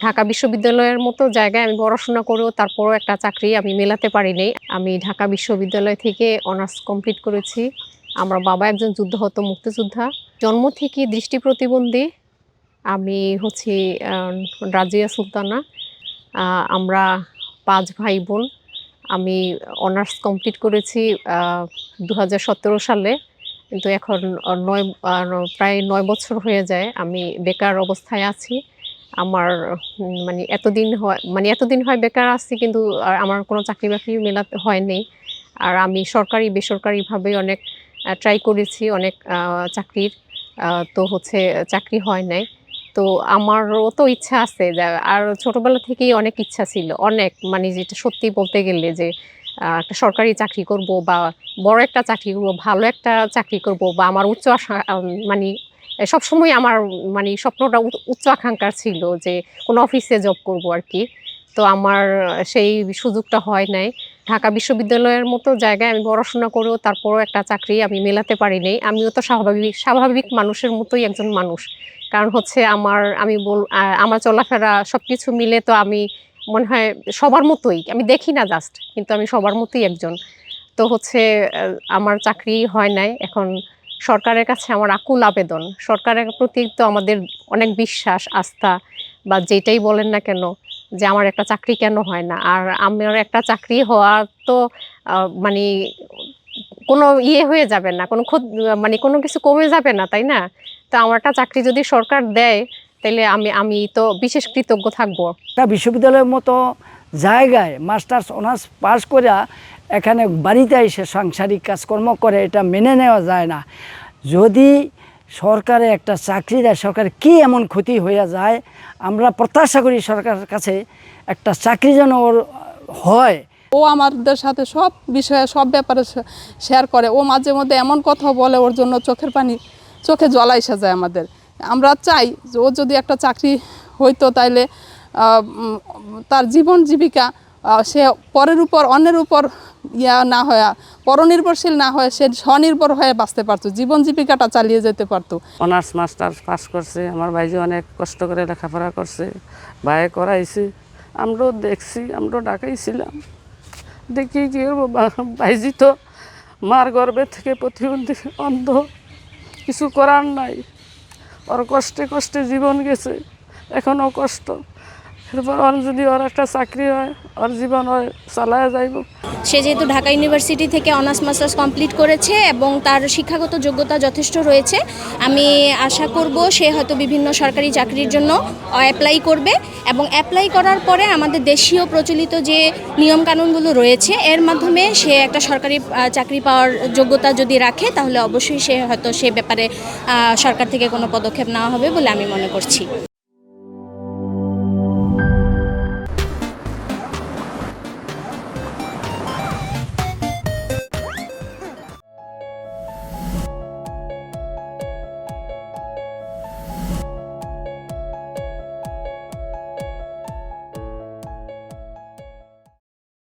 ঢাকা বিশ্ববিদ্যালয়ের মতো জায়গায় আমি পড়াশোনা করেও তারপরও একটা চাকরি আমি মেলাতে পারিনি। আমি ঢাকা বিশ্ববিদ্যালয় থেকে অনার্স কমপ্লিট করেছি। আমার বাবা একজন যুদ্ধাহত মুক্তিযোদ্ধা। জন্ম থেকেই দৃষ্টি প্রতিবন্ধী। আমি হচ্ছি আ রাজিয়া সুলতানা। আমরা ৫ ভাই-বোন। আমি অনার্স কমপ্লিট করেছি আ ২০১৭ সালে। কিন্তু এখন ৯ প্রায় ৯ বছর হয়ে যায় আমি বেকার অবস্থায় আছি। আমার এতদিন হয় বেকার আছি, কিন্তু আমার কোনো চাকরি-বাকরি মেলাতে হয়নি। আর আমি সরকারি বেসরকারিভাবে অনেক ট্রাই করেছি অনেক চাকরির। তো হচ্ছে চাকরি হয় নাই। তো আমারও তো ইচ্ছা আছে আর ছোটবেলা থেকেই অনেক ইচ্ছা ছিল। অনেক, যেটা সত্যি বলতে গেলে যে একটা সরকারি চাকরি করব বা বড় একটা চাকরি করব, ভালো একটা চাকরি করব বা আমার উচ্চ আশা মানি সবসময় আমার স্বপ্নটা উচ্চ আকাঙ্ক্ষার ছিল যে কোনো অফিসে জব করব আরকি। তো আমার সেই সুযোগটা হয় নাই। ঢাকা বিশ্ববিদ্যালয়ের মতো জায়গায় আমি পড়াশোনা করেও তারপরও একটা চাকরি আমি মেলাতে পারিনি। আমিও তো স্বাভাবিক মানুষের মতোই একজন মানুষ। কারণ হচ্ছে আমার চলাফেরা সবকিছু মিলে তো আমি মনে হয় সবার মতোই। আমি দেখি না জাস্ট, কিন্তু আমি সবার মতোই একজন। তো হচ্ছে আমার চাকরি হয় নাই। এখন সরকারের কাছে আমার আকুল আবেদন। সরকারের প্রতি তো আমাদের অনেক বিশ্বাস, আস্থা বা যেটাই বলেন না কেন, যে আমার একটা চাকরি কেন হয় না? আর আমার একটা চাকরি হওয়া তো আ মানি কোনো হয়ে যাবে না, কোনো কিছু কমে যাবে না, তাই না? তো আমার একটা চাকরি যদি সরকার দেয়, তাইলে আমি তো বিশেষ কৃতজ্ঞ থাকবো। ঢাকা বিশ্ববিদ্যালয়ের মতো জায়গায় মাস্টার্স অনার্স পাস কইরা এখানে বাড়িতে এসে সাংসারিক কাজকর্ম করে, এটা মেনে নেওয়া যায় না। যদি সরকারে একটা চাকরি দেয়, সরকারের কী এমন ক্ষতি হইয়া যায়, আমরা প্রত্যাশা করি সরকারের কাছে একটা চাকরি যেন ওর হয়। ও আমাদের সাথে সব বিষয়ে সব ব্যাপারে শেয়ার করে। ও মাঝে মধ্যে এমন কথা বলে, ওর জন্য চোখে জল আইসা যায় আমাদের। আমরা চাই যে ও যদি একটা চাকরি হইতো, তাইলে তার জীবন জীবিকা সে অন্যের উপর না হয়ে, পরনির্ভরশীল না হয়ে সে স্বনির্ভর হয়ে বাঁচতে পারতো, জীবন জীবিকাটা চালিয়ে যেতে পারতো। অনার্স মাস্টার্স পাস করছে, আমার ভাইজি অনেক কষ্ট করে লেখাপড়া করছে, ভাই করাইছে, আমরাও দেখছি, আমরাও ঢাকায় ছিলাম। দেখি কি করবো, ভাইজি তো মার গর্ভে থেকে প্রতিবন্ধী, অন্ধ, কিছু করার নাই। ওর কষ্টে কষ্টে জীবন গেছে, এখনও কষ্ট। এরপর যদি ওর একটা চাকরি হয়, ওর জীবন চালায় যাইব। সে যেহেতু ঢাকা ইউনিভার্সিটি থেকে অনার্স মাস্টার্স কমপ্লিট করেছে এবং তার শিক্ষাগত যোগ্যতা যথেষ্ট রয়েছে, আমি আশা করব সে হয়তো বিভিন্ন সরকারি চাকরির জন্য অ্যাপ্লাই করবে এবং অ্যাপ্লাই করার পরে আমাদের দেশীয় প্রচলিত যে নিয়মকানুনগুলো রয়েছে এর মাধ্যমে সে একটা সরকারি চাকরি পাওয়ার যোগ্যতা যদি রাখে, তাহলে অবশ্যই সে হয়তো সে ব্যাপারে সরকার থেকে কোনো পদক্ষেপ নেওয়া হবে বলে আমি মনে করছি।